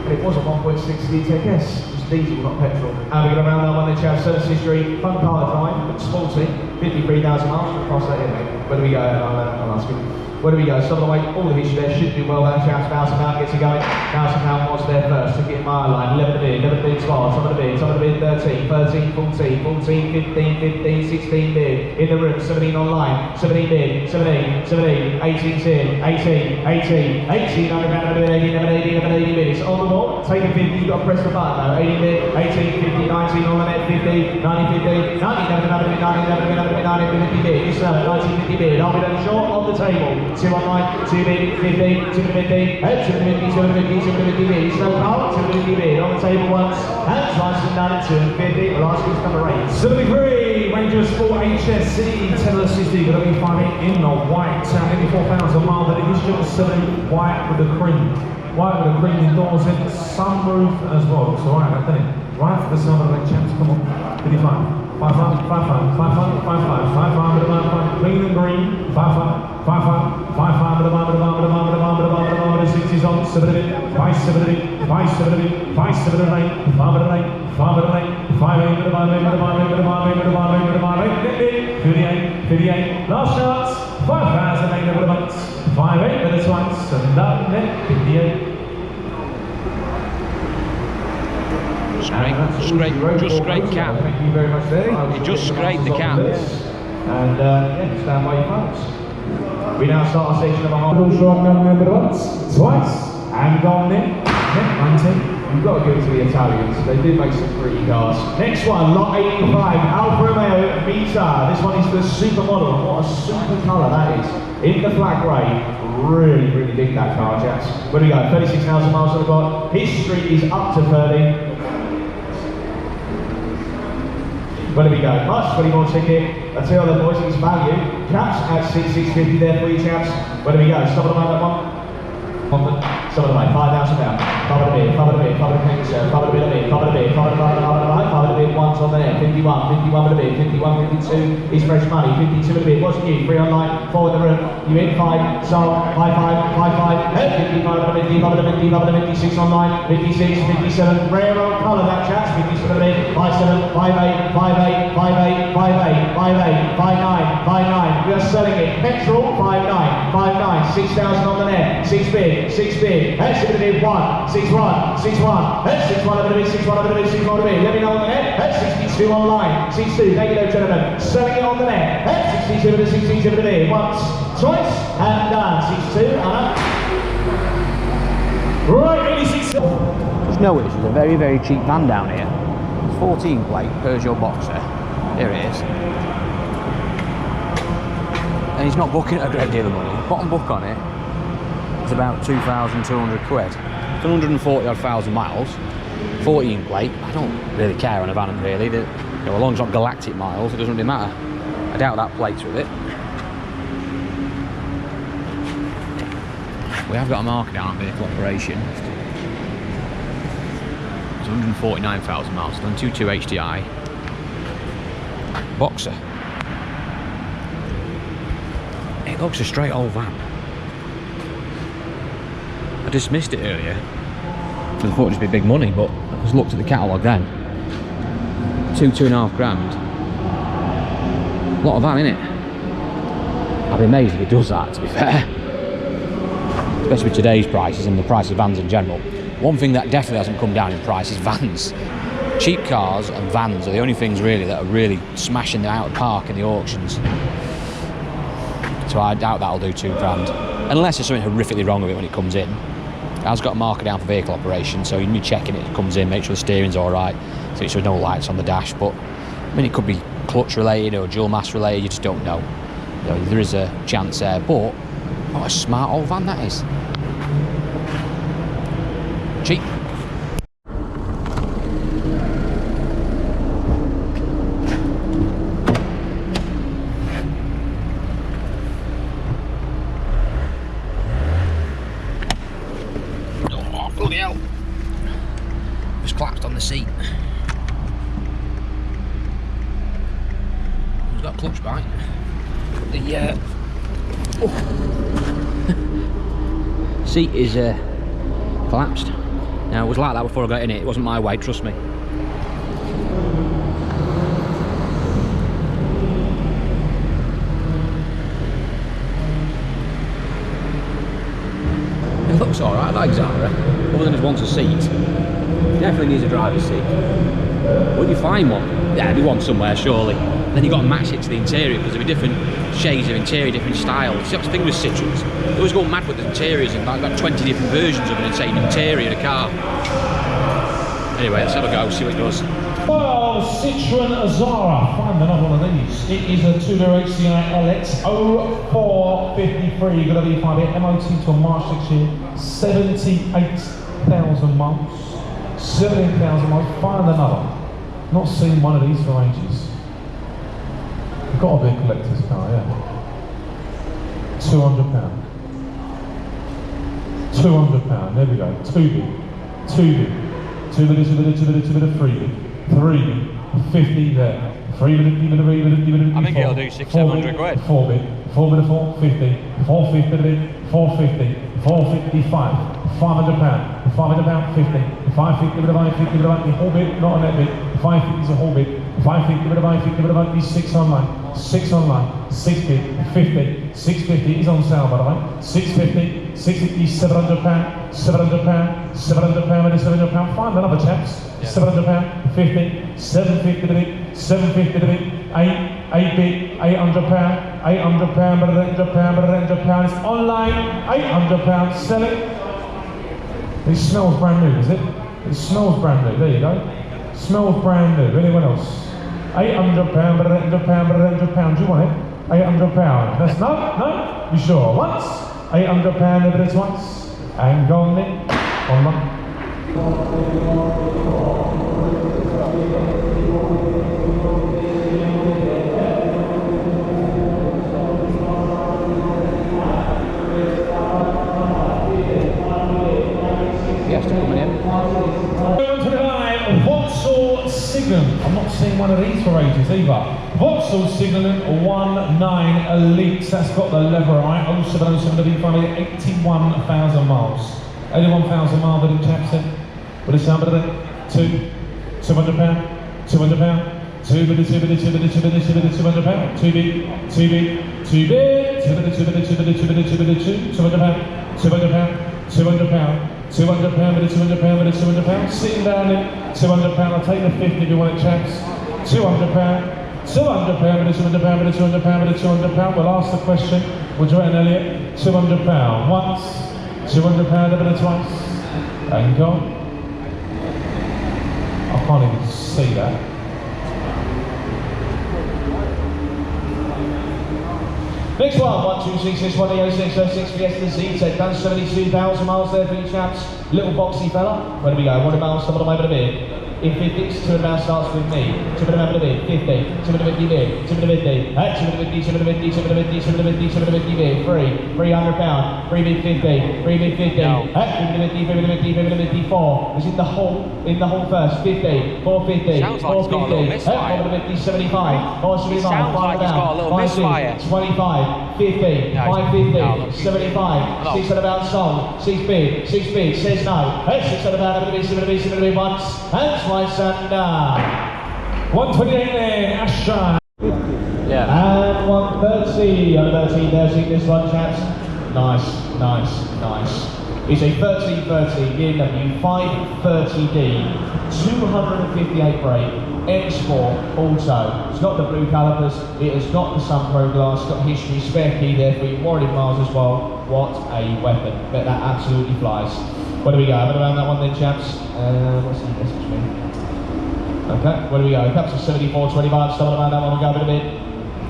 And it was a 1.6 DTS. It's diesel, not petrol. And we're going to round that one, then Chav, Service History, fun car to drive, sporty, 53,000 miles, cross that in, mate. Where do we go? I'll ask you. Where do we go? Some of the way, all the history there should do well. That Chav's £1,000 gets it going. £1,000 was there first. Took it in my line. 11 to bid, 12, some of the bid, 13, 13, 14, 14, 15, 15, 16 bid. In the room, 17 online, 17 bid, 17, 17, 18 in, 18, 18, 18, 11 bid. It's on the wall. Take a 50, you've got to press the button now. 18 bid, 18, 50, 19 on the net, 50, 90, 50, 90, 90, 90 bid. It's 19, 50 bid. I'll be done short on the table. 2 online, 2 bid, 50, 2 to 50, 2 to 50, 2 to 50, 2 to 50 bid. So Carl, 2 to 50 bid. On the table once, and twice and done at 2 and 50. Last week's number 8. 73, Ranger Sport HSC, Teller 60, going to be finding in the white, 84,000 miles, that is just 70, white with the cream. White with the cream indoors in sunroof as well. It's alright, I think. Right for the summer, like champs, come on. 55. 5 5 5 5 5 5 5 5 5 5 clean and green 5 5 5 5 5 5 with the bomb with the bomb with the bomb with the bomb with the bomb with the bomb with the 60s on 70 5 70 5 70 5 78 5 8 5 8 5 8 with the bomb with the bomb with the bomb with the bomb with the bomb 58 58 last chance 5,000 with the bumps 5 8 with the twice and that net 58. Just scrape cap. Thank you very much there. It just scraped the cap. And yeah, stand by your phones. We now start our section of a half. Short number once, twice, and gone in. 19. You've got to give it to the Italians. They did make some pretty cars. Next one, lot 85, Alfa Romeo Vita. This one is the supermodel. What a super colour that is. In the flat grey. Really, really big that car, chaps. Where do we go? 36,000 miles on the clock. History is up to 30. Where do we go? Much 20 more ticket. I tell you the boys, it's value. Chaps at 6,650 there for you, chaps. Where do we go? Stop at the moment, that one. Some of the way, £5,000. Cover the bid, cover the bid, cover the picture, cover the bid, cover the bid, cover the bid, once on there, 51, 51 with the bid, 51, 52 is fresh money, 52 with the bid, wasn't you? 3 online, 4 in the room, you in 5, so 5, 5, 5, 5, 55 with the 50, cover the 50, cover the 56 online, 56, 57, rare old colour that chaps, 56 with the bid, 57, 58, 58, 58, 58, 58, 59, 59, we are selling it, petrol, 59, 59, 6,000 on the net, 6 bid, 6 bid, that's going to be 1, 6 1, 6 1, that's 6 1 over the bid, 6 1 over the bid, 6 1 over the bid, let me know on the net, that's 62 online, 62, thank you though gentlemen, selling it on the net, that's 62 over the 62 over the bid, once, twice, and done, 62, Anna. Right, 86. Just notice there's a very, very cheap van down here. 14 plate Peugeot Boxer. Here it is. And he's not booking a great deal of money. Bottom book on it is about 2,200 quid. It's 140 odd thousand miles. 14 plate. I don't really care on a van really. You know, as long as it's not galactic miles, it doesn't really matter. I doubt that plate's with it. We have got a marker down on vehicle operation. It's 149,000 miles, done 2.2 HDI. Boxer. It looks a straight old van. I dismissed it earlier because I thought it'd just be big money, but I just looked at the catalogue then. 2.5 grand. A lot of van, innit? I'd be amazed if it does that, to be fair. Especially with today's prices and the price of vans in general. One thing that definitely hasn't come down in price is vans. Cheap cars and vans are the only things really that are really smashing them out of the park in the auctions. So I doubt that'll do 2 grand. Unless there's something horrifically wrong with it when it comes in. It has got a marker down for vehicle operation, so you can be checking it comes in, make sure the steering's alright, so there's no lights on the dash. But I mean, it could be clutch related or dual mass related, you just don't know. You know, there is a chance there, but what a smart old van that is. Cheap. Just collapsed on the seat. He's got a clutch bite. The seat is collapsed. Now it was like that before I got in it. It wasn't my way, trust me. It looks alright, that Xara. Other than it wants a seat. Definitely needs a driver's seat. Would you find one? Yeah, there'd be one somewhere, surely. Then you've got to match it to the interior, because there'll be different shades of interior, different styles. See, that's the thing with Citroens. They always go mad with the interiors, and like got 20 different versions of an insane interior in a car. Anyway, let's have a go, see what it does. Well, Citroen Xara, find another one of these. It is a 2-liter HCI LX 0453, got a V5 MOT till March next year, 78,000 miles. 17,000 miles, find another. Not seen one of these for ages. Got to be a collector's car, yeah. £200. £200, there we go. 2 big, 2 big. 2 bit, 2 bit, 2 bit, 2 bit, 3 bit. 3 bit, 50 there. 3 bit, 3 bit, 3 bit, 3 bit. I think it'll do 600-700 quid. 4 bit, 4 bit, 450, 450, 450, 455, £500, £500, 50, 550, bit of 550, bit of the whole bit, not a net bit. 550 is a whole bit. 550, bit of 550, bit of these 6 online. 6 online, 6 bit, 50, 650 is on sale by the way. 650, 650, £700, £700, £700, £700. Find another chaps. Yeah. £700, 50, 750 to bit, 750 to bit, 8 bit, £800, £800, it's online, £800, sell it. It smells brand new, is it? It smells brand new, there you go. Smells brand new, anyone else? £800, £800, do you want it? £800, that's no? You sure? Once? £800, if it's once. And gone then, on one. Yes, coming in. Vauxhall Signum. I'm not seeing one of these for ages either. Vauxhall Signum 19 Elite. That's got the lever, right? 0707 W5, 81,000 miles. 81,000 miles, didn't chaps in? What is that? £200, £200, £200. 2 bit, 2 bit, 2 bit, 2 bit, 2 bit, £200. 2 bit, 2 bit, 2 bit, 2 bit, 2 bit, 2 bit, 2 bit, 2 bit, 2 bit, £200, £200. £200, £200, sitting down in £200, I'll take the 50 if you want it chaps. £200, £200, £200, we'll ask the question, would you reckon Elliot? £200, once, £200, a bit of twice, and go. I can't even see that. Next one, 1266, 106, Fiesta Z-Tech, done 72,000 miles there for you chaps. Little boxy fella. Where do we go? 100 miles, some of them over the bit. In 50s, 200 miles starts with me. 200 over the bit, 50, 250 bid, 250, 250, 250, 250, 250, 250 bid, £300, free bid 50, free bid 50, 250, 250, 254. Is in the hole first, 50, 450, sounds like 450, 450, 75, 475, sounds like it's got a little misfire. 25, 50, 550, 75, 600 about sold, 6 bid, says no, 600 about 7 once, and twice under. 128 there, Aston. Yeah. And 130, under 13 there, see this one chaps. Nice. It's a 1330 BMW 530D, 258 brake, X4 Auto. It's got the blue calipers, it has got the Sun Pro glass, it's got history, spare key there for you, warranted miles as well. What a weapon, bet that absolutely flies. Where do we go? Have around that one then chaps. What's the message mean? Okay, where do we go? Caps of 74, 25, someone around that one, we'll go a bit.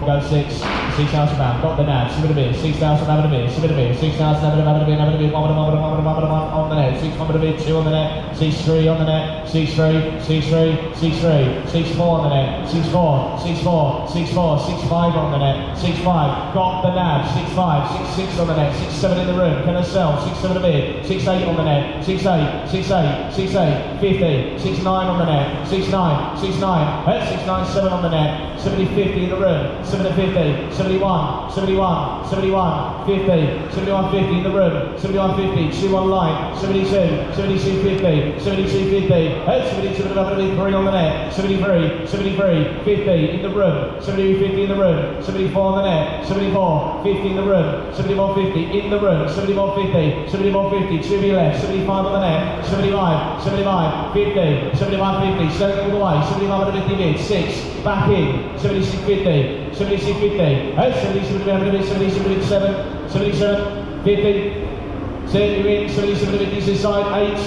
Go 6,000 pounds, got the nab, 7 a bit, 6,000 having a bit, 7 a bit, 6,000 having a bit, 1 on the net, 6 on the bit, 2 on the net, 6-3 on the net, 6-3, 6-3, 6-3, 6-4 on the net, 6-4, 6-4, 6-4, 6-5 on the net, 6-5, got the nab, 6-5, 6-6 on the net, 6-7 in the room, can I sell, 6-7 a bit, 6-8 on the net, 6-8, 6-8, 6-8, 50, 6-9 on the net, 6-9, 6-9, 6-9, 7 on the net, 70-50 in the room, 70-50, 71, 71, 71, 50, 71-50 in the room, 71-50, 2 on line, 72, 72-50, 72-50, 72-3 on the net, 73, 73, 50 in the room, 72-50 in the room, 74 on the net, 74, 50 in the room, 74-50 in the room, 74-50, 74-50, 2 be left, 75 on the net, 75, 75, 50, 75-50, 7 all the way, 75 on the 50 mid, 6, back in, 76-50, 76-50, 77-77, 77, 50, 77-50 this side, 8,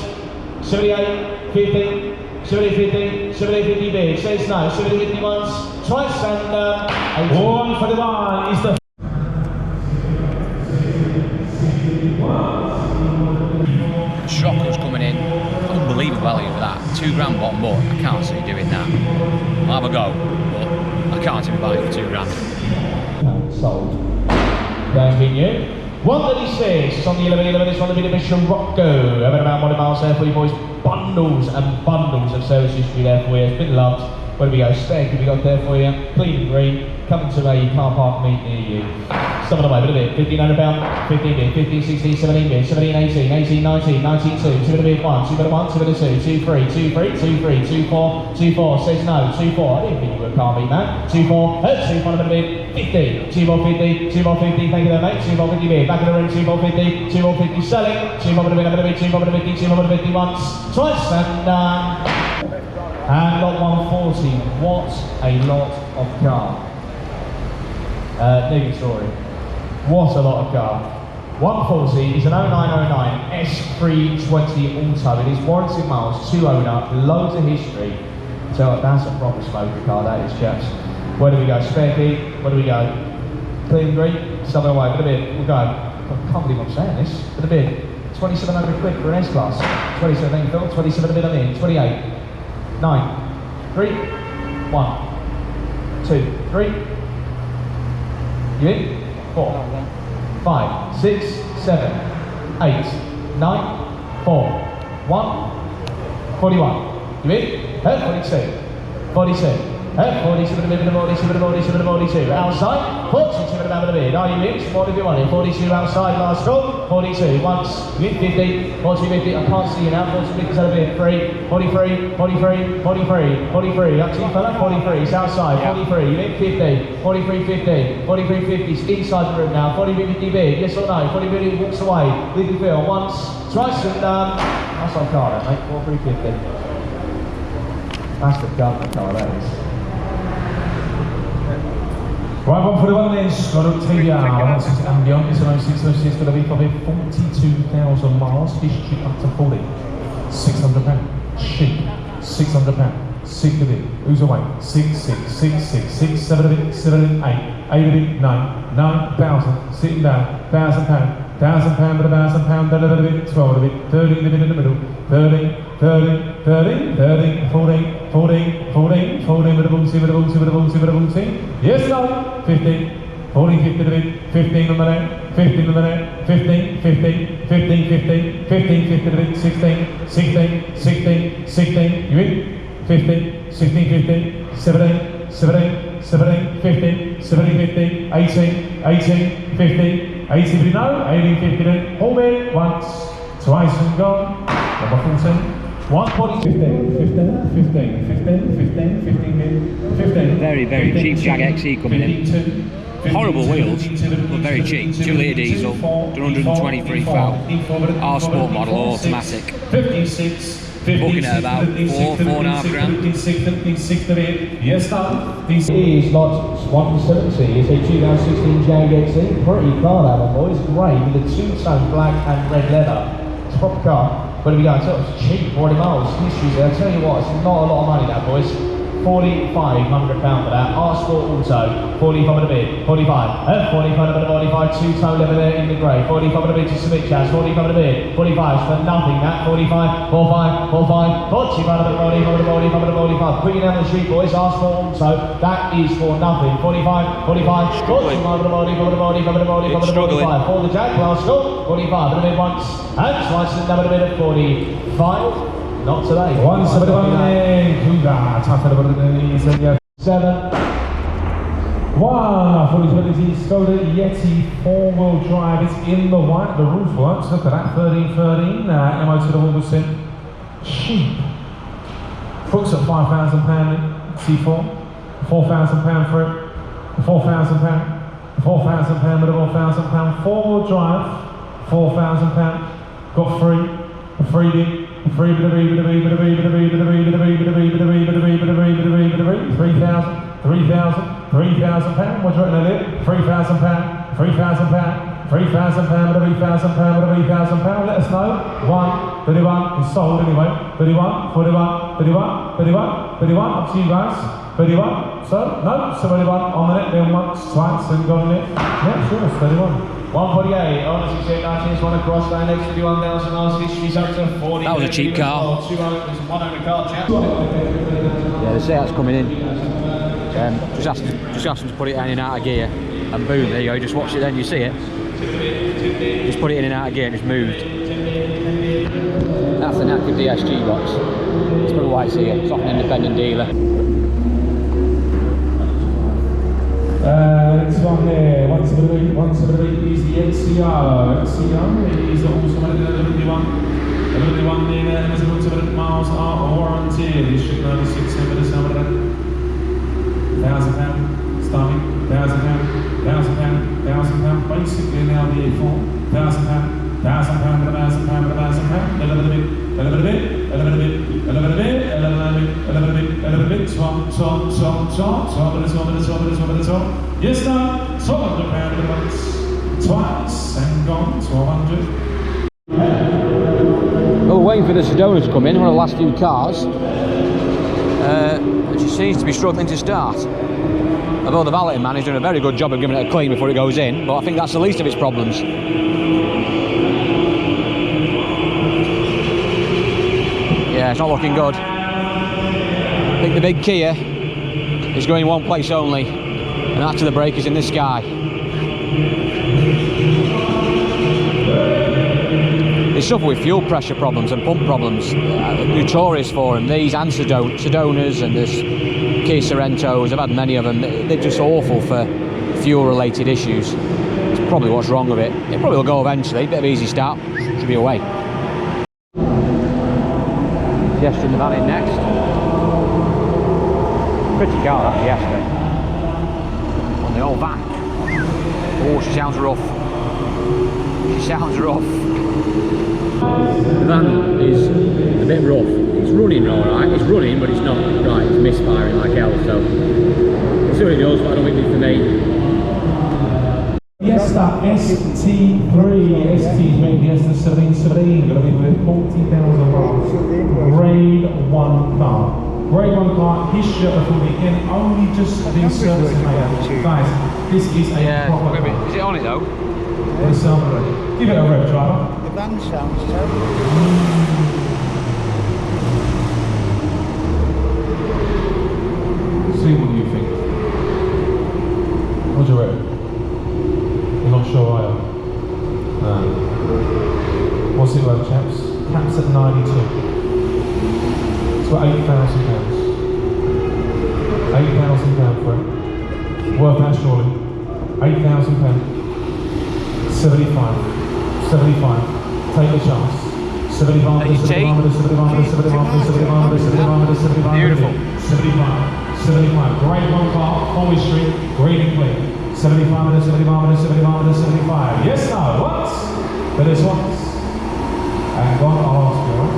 78, 50, 70-50, 70-50 big, says no, 70-50 once, twice and 1 for the 1 is the Shockers coming in, unbelievable value for that. £2 bottom, but I can't see doing that. I'll have a go, but I can't see me buying it for £2. sold. Thanking you. 136, it's on the 11, this one, the Mitsubishi Rocco. Having about 1 miles there for you boys. Bundles and bundles of service history there for you. It's been loved. Where do we go? Spec, have we got there for you? Clean and green. Coming to a car park meet near you. Some of the way, bit of it. £1,500, 15 bid, 15, 16, 17 bid, 17, 18, 18, 19, 19, 2, 2 bit of bid, 1, 2 bit of 1, 2 bit of 2, 2, 3, 2, 3, 2, 3, 2, 4, 2, 4, says no, 2, 4. I didn't think you were a car meet, man. 2, 4, 2, 1 a bit of bid, 50, 2 more 50, 2 more 50, thank you there, mate. 2 more 50 bid, back in the room, 2 more 50, 2 more 50, selling, 2 more bit of bid, a bit of bid, 2 more bit of 50, 2 more bit of 50 once, twice, and lot 140. What a lot of car. Negative story. What a lot of car. 140 is an 0909 S320 Auto. It is warranted miles, 2 owner, loads of history. So that's a proper smoker car, that is, chaps. Where do we go? Spare key. Where do we go? Clean green. Southern away. Bit of bid. We'll go. I can't believe I'm saying this. Bit of bid. 2,700 quid for an S-Class. 27, thank you, Phil. 27 a bid on in. 28. 9. 3. 1. 2. 3. You in? 4. 5, 6, 7, 8, 9, 4, 1, 41. You in? 42. 42. 47, 42. Outside, 42 about the bid. Are you in? What if you want it? 42 outside, last call. 42, once, you in 50, 40, 50. I can't see you now. 40 because of a bid. 3, 43, 43, 43, 43. Up to you, fella. 43, it's outside. 43, you in 50, 43, 50, 43, 50. It's inside the room now. 40, 50 bid. Yes or no? 40, 50 walks away. Leave the field once, twice, and that's our car, mate. 43, 50. That's the government car, that is. Right, 1 for the 1 then, carauchannel. This is Ambion, it's an 0606, going to be probably 42,000 miles, history up to 40. £600, cheap, £600, 6 of it, who's away? 6, 6, 6, 6, 6, 7 of it, 7 of it, 8 of it, 9, 9,000, sitting down, £1,000, £1,000 but £1,000, 11 of it, 12 of it, 13 of it in the middle, 13, 13, 13, 13, 14, 14, 14, 14 with a booty, with a booty, with a booty, with a booty. Yes, no, 15, 14, 15 of it, 15 on the net, 15 on the net, 15, 15, 15, 15, 15, 15 of it, 16, 16, 16, 16, you in? 15, 16, 15, 17, 17, 17, 15, 17, 15, 18, 18, 15, 18, no, 18, 15, home in, once, twice and gone, number 14. 140, 15, 15, 15, 15, 15, 15, 15. Very, very 15, cheap Jag XE coming in. 52, Horrible wheels, but very cheap. 2 litre diesel, 123,000. R Sport model, automatic. 56. Booking at about 4.5 grand. 56 of it. Yes, no. This is lot 170. It's a 2016 Jag XE. Pretty car that one, boys. Grey with a 2-tone black and red leather. It's a proper car. Where do we go? It's cheap, 40 miles. History there. I'll tell you what, it's not a lot of money, that, boys. £4,500 for that. R-Sport Auto, 45 on the bid, 45, 45 on the 45, two-tone leather there in the grey, 45 on the bid to Submit Chaz, 45 on the bid, 45 for nothing, that 45, 45, 45, 45 on the 45 on the 45, bringing down the street boys, R-Sport Auto, that is for nothing, 45, 45, 45 on the 45, for the Jack, last score, 45 on the bid once, and twice another bid of 45. Not today. 171 Cougar, tough at the 7. 1 for Ability Skoda Yeti 4-wheel drive. It's in the white, the roof works. Look at that, 1313. MO to the 100%. Cheap. Crooks at £5,000 C4. £4,000 for it. £4,000. £4,000 with a £4,000. 4-wheel drive. £4,000. Got free. Free bit of £3,000. What's right in there? £3,000. Let us know. 31 is sold anyway. 31, 41, 31, 31, 31. Up to you guys. 31. So no, so 31 on the net. Then once, twice, and gone in it. Yeah, sure, it's 31. 148, honestly said 19's one across down next 51,000 miles, history's up to 40. That was a cheap car. 2 owners, 1 owner car, chap. Yeah, the Seat's coming in. Just ask them to put it in and out of gear, and boom, there you go. Just watch it, then you see it. Just put it in and out of gear, and it's moved. That's the knackered DSG box. It's probably why it's here. It's off an independent dealer. Next one there, 178 is the XCR. XCR is also the one there, and there's 178 miles are warranted. It should go to 600 £1,000 starting, £1,000, basically now the A4, £1,000, £1,000, a little bit, yes, no, £1,200 once, twice, and gone, 1,200. Well, we're waiting for the Sedona to come in, one of the last few cars. And she seems to be struggling to start. Although the valeting man is doing a very good job of giving it a clean before it goes in, but I think that's the least of its problems. Yeah, it's not looking good. I think the big Kia is going one place only, and that's to the breakers in the sky. They suffer with fuel pressure problems and pump problems, notorious for them. These and Sedonas and this Kia Sorentos, I've had many of them. They're just awful for fuel-related issues. It's probably what's wrong with it. It probably will go eventually. Bit of easy start, should be away. Fiesta in the van in next. Pretty car, that Fiesta. On the old van. Oh, she sounds rough. She sounds rough. The van is a bit rough. It's running alright, it's running, but it's not right, it's misfiring like hell, so it's what it does, but I don't think it's for me. Fiesta ST3, Fiesta 1717, going to be with 40,000 miles. Grade 1 car. Grade 1 car, history of the weekend, only just been servicing my guys, this is a proper car. Is it on it though? Give it a rev, driver. The van sounds terrible. See what you think. What's your rate? You're not sure, are you? No. What's it worth, chaps? Caps at 92. It's got £8,000. £8,000 for it. Worth that surely. £8,000. 75. 75. Take a chance. 75. Beautiful. 75. Grade 1 car, Forward Street, green and clean. 75, 75. Yes, no, once. But it's once. And gone, I'll ask you, right?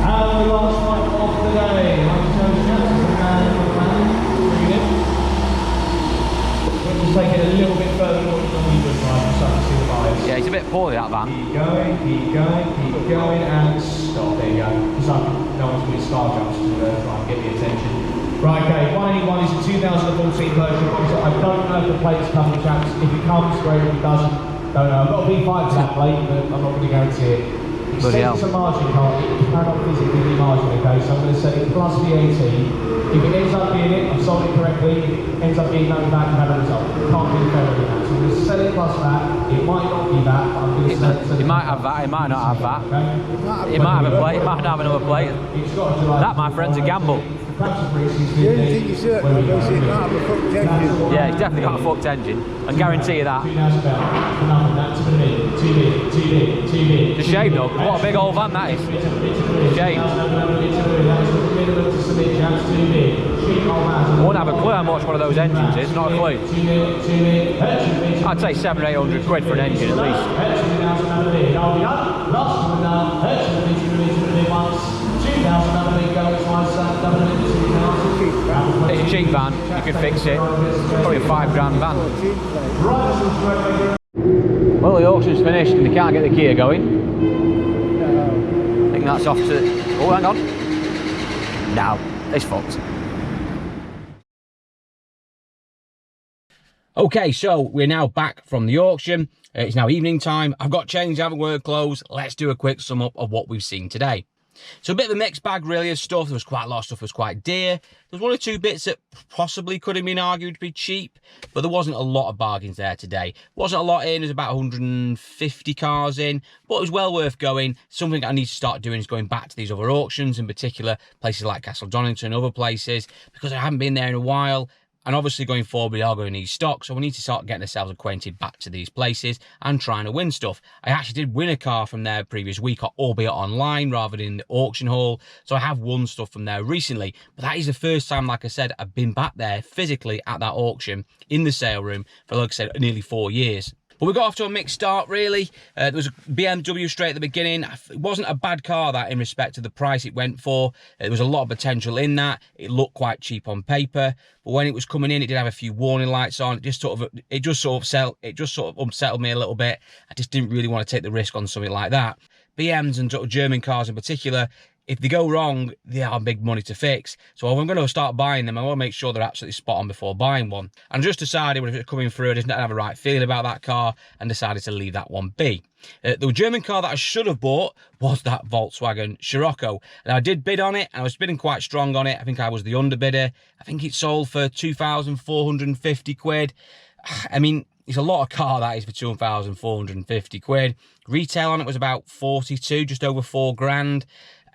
And the last one of the day. We'll just take it a little bit further north than we would like, so I can see the vibes. Yeah, it's a bit poorly, that van. Keep going, and stop. There you go. It's like no one's doing star jumps to try and get the attention. Right, okay, 181 is a 2014 version. I don't know if the plate's coming, chaps. If it comes, great. If it doesn't, don't know. I've got a V5 for that plate, but I'm not going to guarantee it. It says it's a margin car. It cannot physically be margin, okay? So I'm going to set it plus VAT. If it ends up being it, I've sold it correctly. If it ends up being no VAT, you have a result. It can't be fairer than that. So I'm going to sell it plus that. It might not be that, but I'm going to sell it. It might have that, it might not have that. Okay? It might have a plate, it might not have another plate. It's got a July. That, my friend's a gamble. The only thing you certain because it can't have a fucked engine. Yeah, it's definitely got a fucked engine. I guarantee you that. It's a shame though, what a big old van that is. It's a shame. I wouldn't have a clue how much one of those engines is, not a clue. I'd say 700 or 800 quid for an engine at least. It's a cheap van, you can fix it. Probably a £5 grand van. Well, the auction's finished and they can't get the Kia going. I think that's off to... Oh, hang on. No, it's fucked. Okay, so we're now back from the auction. It's now evening time. I've got changed, I haven't work clothes. Let's do a quick sum up of what we've seen today. So a bit of a mixed bag really of stuff. There was quite a lot of stuff that was quite dear. There was one or two bits that possibly could have been argued to be cheap, but there wasn't a lot of bargains there today. Wasn't a lot in, there's about 150 cars in, but it was well worth going. Something I need to start doing is going back to these other auctions, in particular places like Castle Donnington and other places, because I haven't been there in a while. And obviously going forward, we are going to need stock, so we need to start getting ourselves acquainted back to these places and trying to win stuff. I actually did win a car from there previous week, albeit online rather than in the auction hall, so I have won stuff from there recently. But that is the first time, like I said, I've been back there physically at that auction in the sale room for, like I said, nearly 4 years. But we got off to a mixed start, really. There was a BMW straight at the beginning. It wasn't a bad car, that, in respect to the price it went for. There was a lot of potential in that. It looked quite cheap on paper. But when it was coming in, it did have a few warning lights on. It just sort of unsettled me a little bit. I just didn't really want to take the risk on something like that. BMs and sort of German cars in particular, if they go wrong, they are big money to fix. So if I'm going to start buying them, I want to make sure they're absolutely spot on before buying one. And I just decided when it was coming through, I didn't have a right feeling about that car and decided to leave that one be. The German car that I should have bought was that Volkswagen Scirocco. And I did bid on it, and I was bidding quite strong on it. I think I was the underbidder. I think it sold for 2,450 quid. I mean, it's a lot of car, that is, for 2,450 quid. Retail on it was about 42, just over 4 grand.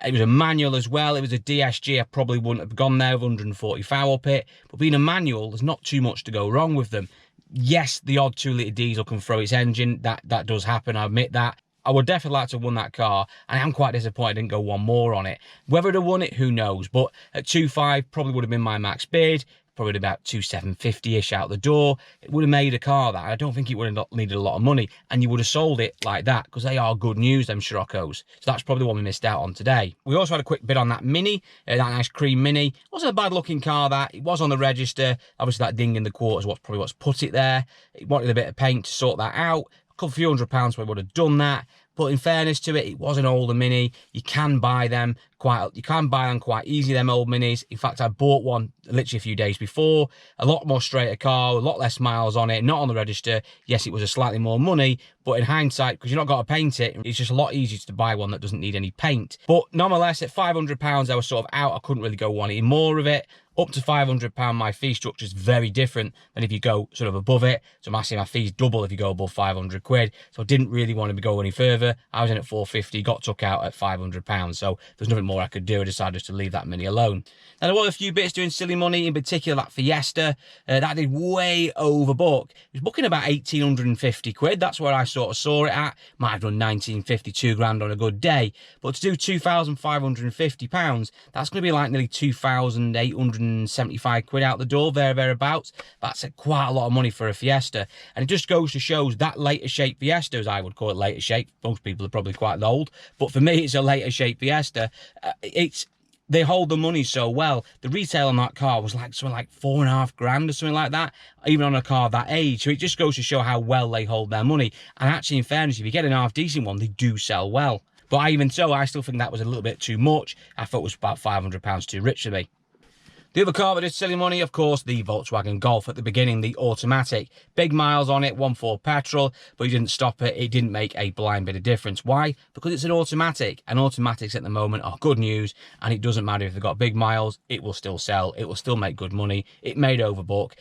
It was a manual as well. It was a DSG. I probably wouldn't have gone there with 140 foul up it. But being a manual, there's not too much to go wrong with them. Yes, the odd 2-litre diesel can throw its engine. That does happen, I admit that. I would definitely like to have won that car, and I am quite disappointed I didn't go one more on it. Whether I'd have won it, who knows? But at 2.5, probably would have been my max bid. Probably about 2,750-ish out the door. It would have made a car that I don't think it would have needed a lot of money, and you would have sold it like that, because they are good news, them Scirocco's. So that's probably the one we missed out on today. We also had a quick bid on that Mini, that nice cream Mini. It wasn't a bad looking car, that. It was on the register. Obviously that ding in the quarter is probably what's put it there. It wanted a bit of paint to sort that out. A few £100 we would have done that. But in fairness to it, it was an older Mini. You can buy them quite easily, them old Minis. In fact, I bought one literally a few days before. A lot more straighter car, a lot less miles on it, not on the register. Yes, it was a slightly more money, but in hindsight, because you've not got to paint it, it's just a lot easier to buy one that doesn't need any paint. But nonetheless, at £500, I was sort of out. I couldn't really go want any more of it. Up to £500, my fee structure is very different than if you go sort of above it. So I'm asking my fees double if you go above 500 quid. So I didn't really want to go any further. I was in at 450, got took out at £500. So there's nothing more I could do. I decided just to leave that Mini alone. Now, there were a few bits doing silly money, in particular that Fiesta. That did way overbook. It was booking about 1,850 quid. That's where I sort of saw it at. Might have done 1,950, 2 grand on a good day. But to do £2,550, that's going to be like nearly 2,875 quid out the door, thereabouts. That's quite a lot of money for a Fiesta. And it just goes to show that later shape Fiesta, as I would call it, later shape. Most people are probably quite old. But for me, it's a later shape Fiesta. They hold the money so well. The retail on that car was like something like 4.5 grand or something like that, even on a car of that age. So it just goes to show how well they hold their money. And actually, in fairness, if you get an half decent one, they do sell well. But even so, I still think that was a little bit too much. I thought it was about £500 too rich for me. The other car that did silly money, of course, the Volkswagen Golf at the beginning, the automatic. Big miles on it, 1.4 petrol, but you didn't stop it. It didn't make a blind bit of difference. Why? Because it's an automatic, and automatics at the moment are good news, and it doesn't matter if they've got big miles, it will still sell, it will still make good money. It made overbook.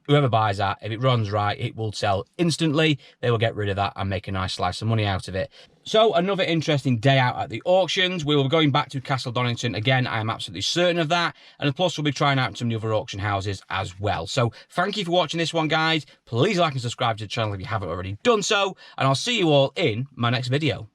Whoever buys that, if it runs right, it will sell instantly. They will get rid of that and make a nice slice of money out of it. So another interesting day out at the auctions. We will be going back to Castle Donnington again. I am absolutely certain of that. And plus we'll be trying out some of the other auction houses as well. So thank you for watching this one, guys. Please like and subscribe to the channel if you haven't already done so. And I'll see you all in my next video.